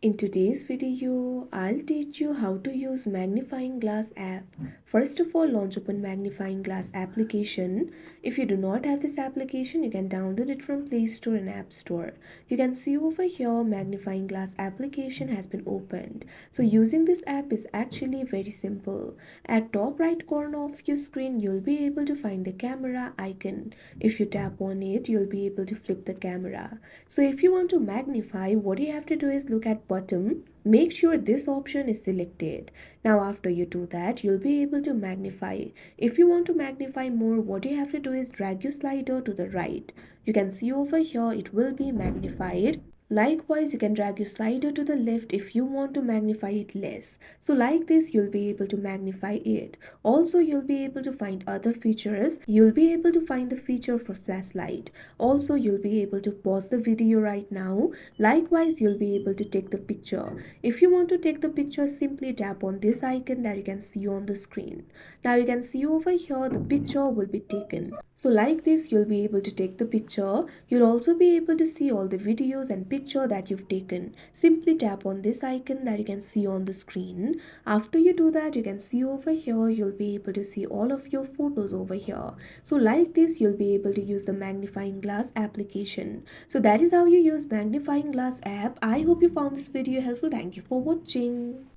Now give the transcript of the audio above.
In today's video, I'll teach you how to use Magnifying Glass app. First of all, launch open Magnifying Glass application. If you do not have this application, you can download it from Play Store and App Store. You can see over here Magnifying Glass application has been opened. So using this app is actually very simple. At top right corner of your screen, you'll be able to find the camera icon. If you tap on it, you'll be able to flip the camera. So if you want to magnify, what you have to do is look at bottom. Make sure this option is selected. Now after you do that, you'll be able to magnify. If you want to magnify more, what you have to do is drag your slider to the right. You can see over here it will be magnified. Likewise, you can drag your slider to the left if you want to magnify it less. So like this, you'll be able to magnify it. Also, you'll be able to find other features. You'll be able to find the feature for flashlight. Also, you'll be able to pause the video right now. Likewise, you'll be able to take the picture. If you want to take the picture, simply tap on this icon that you can see on the screen. Now you can see over here the picture will be taken. So like this, you'll be able to take the picture. You'll also be able to see all the videos and picture that you've taken. Simply tap on this icon that you can see on the screen. After you do that, you can see over here, you'll be able to see all of your photos over here. So like this, you'll be able to use the Magnifying Glass application. So that is how you use Magnifying Glass app. I hope you found this video helpful. Thank you for watching.